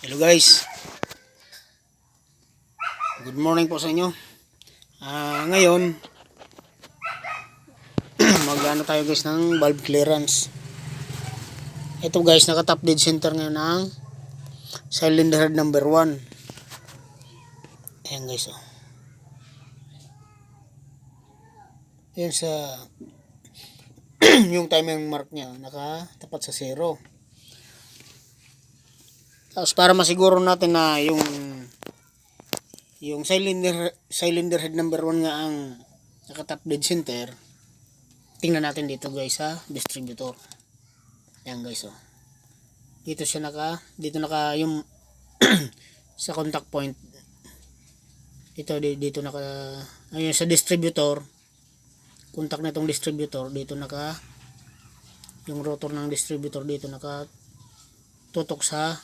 Hello guys, good morning po sa inyo. Ngayon magano tayo guys ng valve clearance. Ito guys, naka top dead center ngayon ng cylinder head number 1. Ayan guys, oh. Ayan sa yung timing mark niya nakatapat sa 0. Tapos para masiguro natin na yung cylinder head number 1 nga ang naka top dead center, tingnan natin dito guys sa distributor. Ayan guys, oh. Dito naka yung sa contact point. Dito naka ayun sa distributor. Contact na itong distributor, dito naka yung rotor ng distributor dito naka tutok sa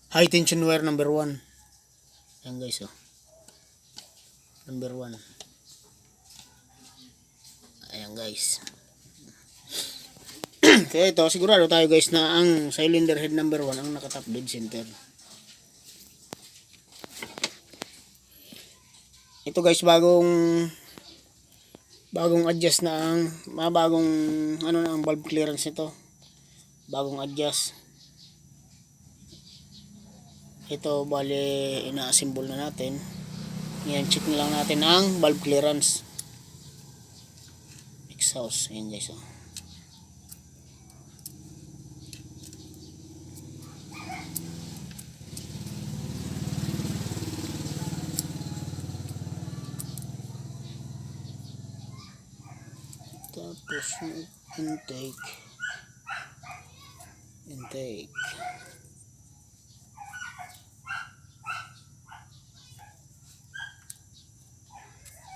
high tension wire number 1. Ayan guys, oh. Number 1. Ayan guys. Kaya ito, sigurado tayo guys na ang cylinder head number 1 ang naka top dead center. Ito guys, bagong adjust na ang bagong ano na ang valve clearance nito. Bagong adjust. Ito bale ina-assemble na natin. Yan, check na lang natin ang valve clearance. Exhaust, ayan guys, oh. Tapos intake.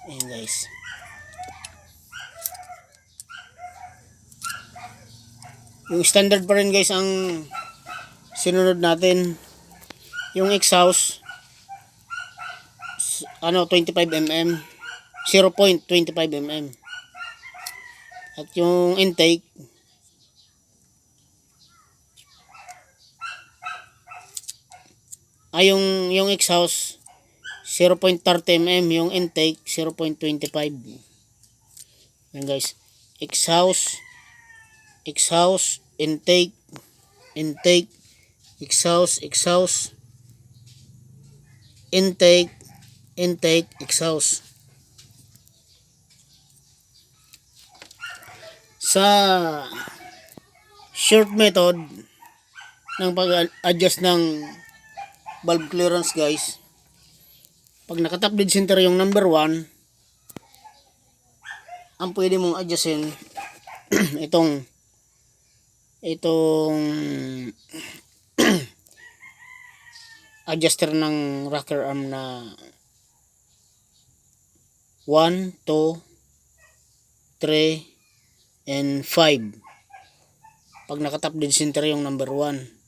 Ayan guys. Yung standard pa rin guys ang sinunod natin. Yung exhaust 25 mm, 0.25 mm. At yung intake yung exhaust 0.30 mm, yung intake 0.25. Yan guys. Exhaust, intake, exhaust, intake, exhaust. Sa short method ng pag-adjust ng valve clearance guys, pag naka-top dead center yung number 1, ang pwede mong adjustin itong adjuster ng rocker arm na 1, 2, 3, and 5. Pag naka-top dead center yung number 1.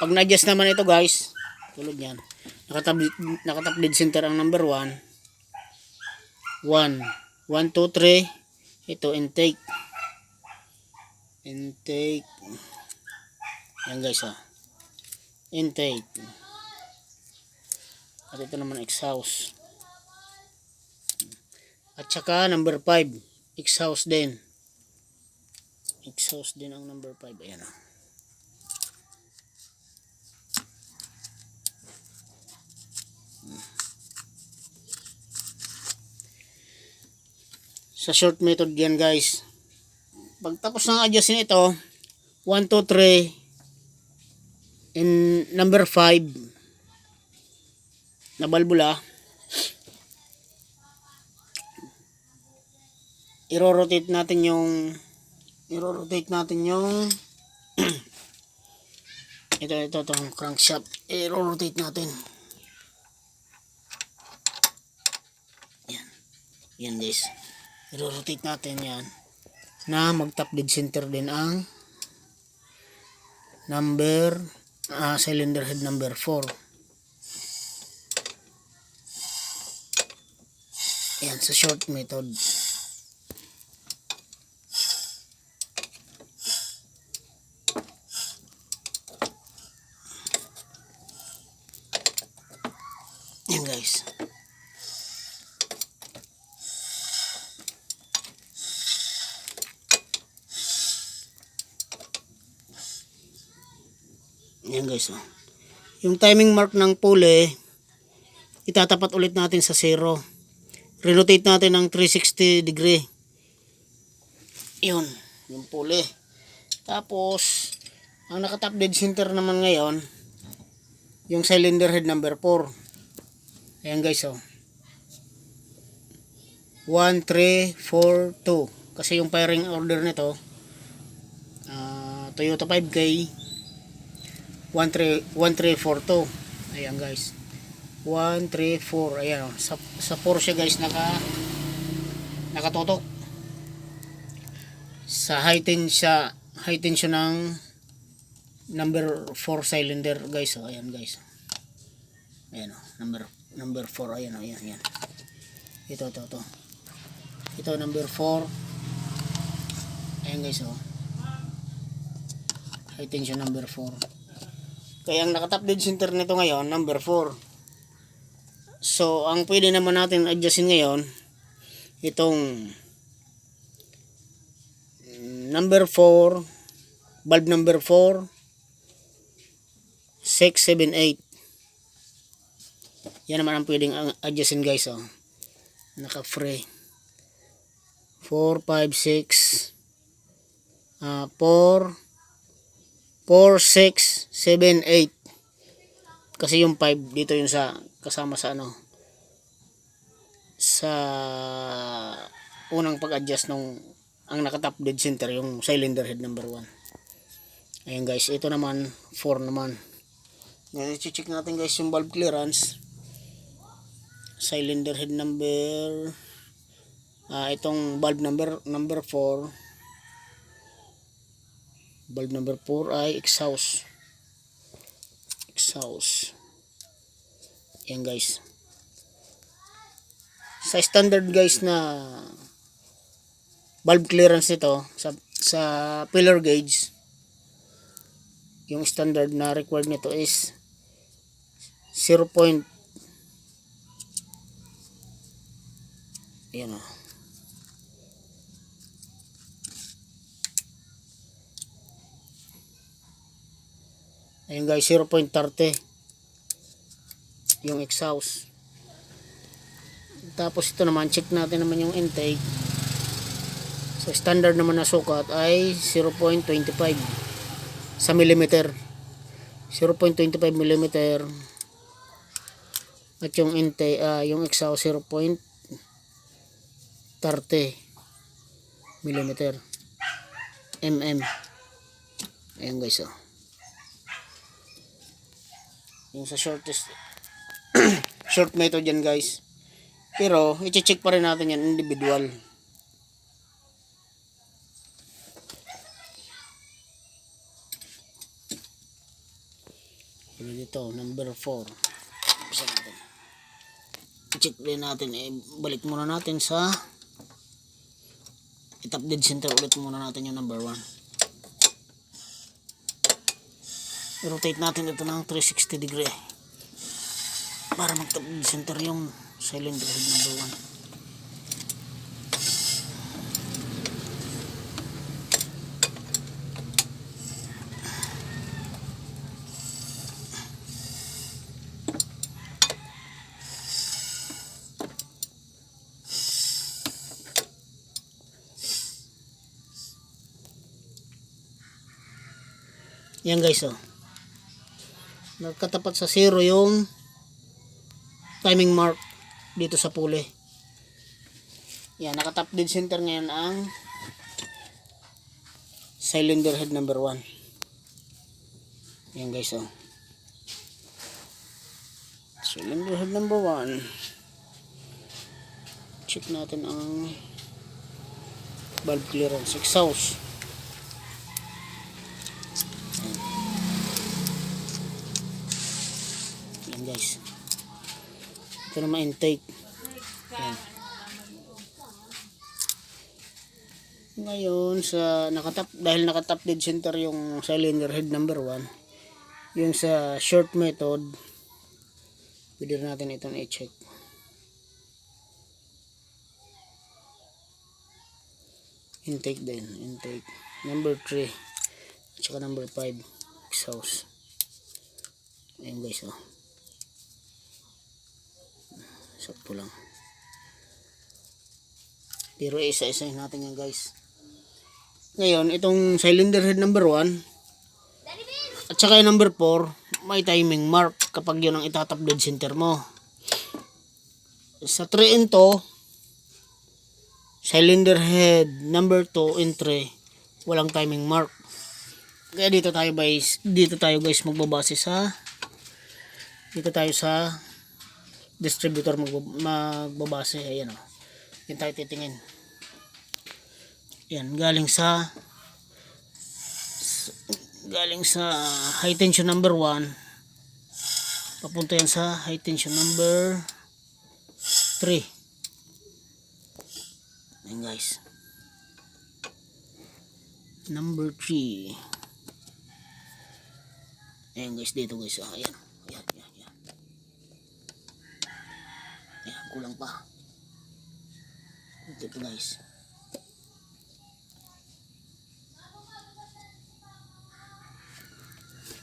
Pag na-adjust naman ito guys, tulad yan, naka-top dead center ang number 1. 1, 2, 3. Ito intake. Yan guys, oh. Intake. At ito naman exhaust. At saka number 5, exhaust din. Exhaust din ang number 5. Ayan, oh. Sa short method yan guys. Pagtapos ng adjustin ito, 1, 2, 3, and number 5 na balbula, i-rotate natin yung itong crankshaft. I-rotate natin. Yan guys. I-rotate natin yan na mag-top dead center din ang cylinder head number 4. Yan sa short method. Yan guys, oh. Yung timing mark ng pulley, itatapat ulit natin sa 0. Rerotate natin ng 360 degree. Yun, yung pulley. Tapos, ang naka-top dead center naman ngayon, yung cylinder head number 4. Ayan guys, oh. 1, 3, 4, 2. Kasi yung firing order nito, Toyota 5K, 1342. Ayan guys, 134. Ayan, oh. Sa Porsche guys nakatutok sa high tension ng number 4 cylinder guys, oh. Ayan guys, ayan, oh. number 4. Ayan, oh. Ayan. Ito number 4. Ayan guys, oh. High tension number 4. Kaya ang nakatap dead center nito ngayon, number 4. So, ang pwede naman natin adjustin ngayon, itong number 4, bulb number 4, 6, 7, 8. Yan naman ang pwedeng adjustin guys, oh. Naka-free. 4, 5, 6, 4, 6, 7, 8. Kasi yung 5 dito yung sa kasama sa sa unang pag-adjust nung ang naka-top dead center yung cylinder head number 1. Ayan guys, ito naman 4 naman. Ngayon i-check natin guys yung valve clearance. Cylinder head number itong valve number 4. Valve number 4 ay exhaust. Yan guys, sa standard guys na valve clearance nito sa pillar gauge, yung standard na required nito is 0. Ayan, oh. Ayun guys, 0.30 yung exhaust. Tapos ito naman, check natin naman yung intake. So standard naman na sukat ay 0.25 sa millimeter. 0.25 millimeter. At yung intake, yung exhaust 0.30 millimeter. Ayan guys, oh. Yung sa shortest short method yan guys, pero i-check pa rin natin yan individual. Ano dito, number 4. Isa natin, i-check din natin, balik muna natin sa top dead center ulit muna natin yung number 1. I-rotate natin ito ng 360 degree para mag-top dead center yung cylinder head number 1. Yan guys, oh. Nagkatapat sa 0 yung timing mark dito sa pulley. Yan, naka-top dead center ngayon ang cylinder head number 1. Yan guys, oh. Cylinder head number 1. Check natin ang valve clearance, exhaust. Yan guys, ito naman intake. Yan. Ngayon sa dahil nakatap dead center yung cylinder head number 1, yung sa short method pwede natin itong i-check. Intake din, intake number 3 at saka number 5 exhaust. Ayan guys, oh. Sakto lang. Pero isa-isahin natin yan guys. Ngayon, itong cylinder head number 1 at saka yung number 4, may timing mark kapag yun ang itatap dead center mo. Sa 3 into, cylinder head number 2 and 3, walang timing mark. Kaya dito tayo guys magbabase sa distributor magbabase. Ayan o. Yan tayo titingin. Yan, galing sa high tension number 1 papunta yan sa high tension number 3. Ayan guys. Number 3. Ayan guys, dito guys. Ayan. Ayan. Ayan, kulang pa. Dito guys.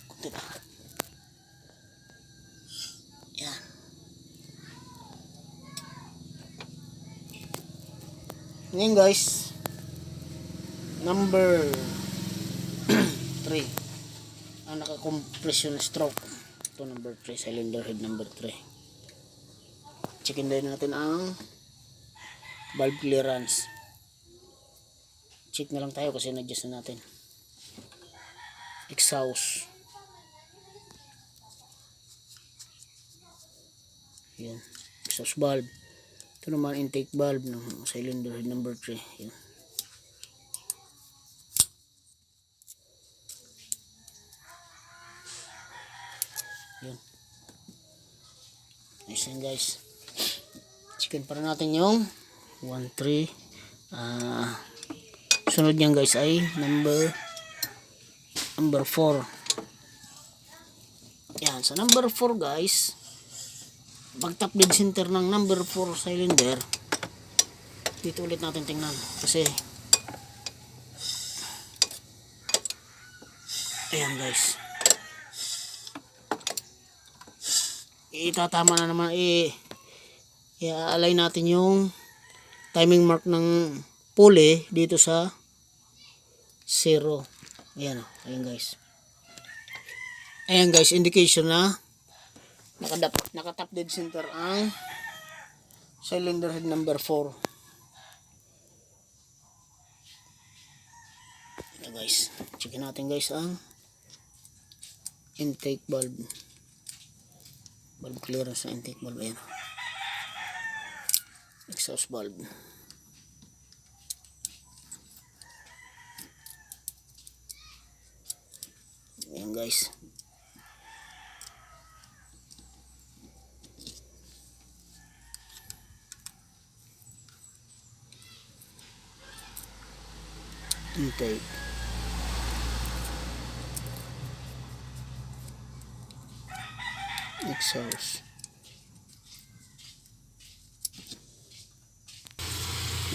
Kunti pa. Ayan. Ngayon guys, number 3 ang naka-compression stroke. Ito number 3, cylinder head number 3. Checkin din natin ang valve clearance. Check na lang tayo kasi na-adjust na natin. Exhaust. Yan, exhaust valve. Ito naman intake valve ng cylinder head number 3. Yan. Yan. Nice yan guys. Checkin para natin yung 1, 3. Sunod niyan guys ay number 4. Yan, sa number 4 guys, pag top dead center ng number 4 cylinder, dito ulit natin tingnan kasi ayan guys, itatama na naman, i-align natin yung timing mark ng pulley dito sa 0. Ayan, ayan guys. Ayan guys, indication na naka-top dead center ang cylinder head number 4. Ayan guys, checkin natin guys ang intake valve clearance ng intake valve. Ayan, exhaust valve. Ayan guys. Intake. Exhaust.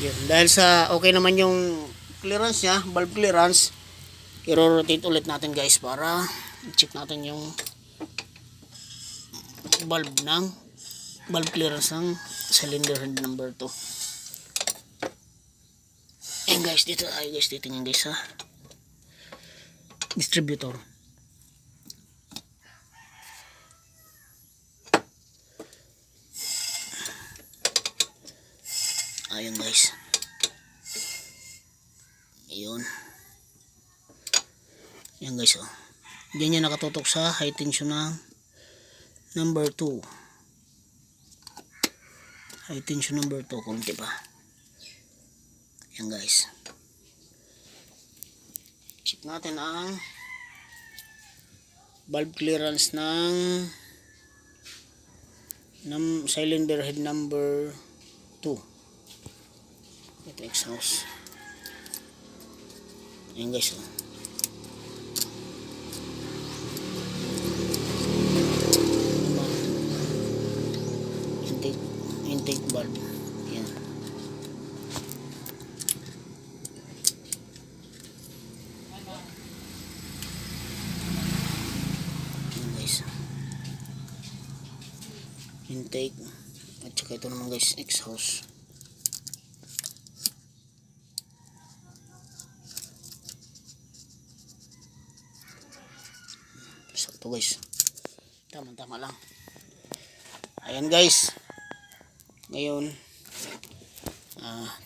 Yan. Dahil sa okay naman yung clearance niya, valve clearance, i-rotate ulit natin guys para check natin yung valve clearance ng cylinder head number 2. Ayan guys, dito tayo guys, titingnan guys sa distributor. Ayan guys. Ayun. Ayan guys, oh. Diyan yan nakatutok sa high tension ng number 2. High tension number 2, kunti pa. Ayan guys. Check natin ang valve clearance ng cylinder head number 2. Ito exhaust. Ayan guys, oh. Intake valve. Ayan. Ayan guys. intake, at saka ito naman guys, exhaust. Sakto guys, tama lang. Ayan guys, ngayon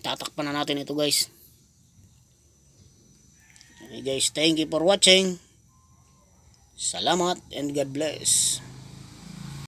tatakpan na natin ito guys. Okay guys, thank you for watching. Salamat and God bless.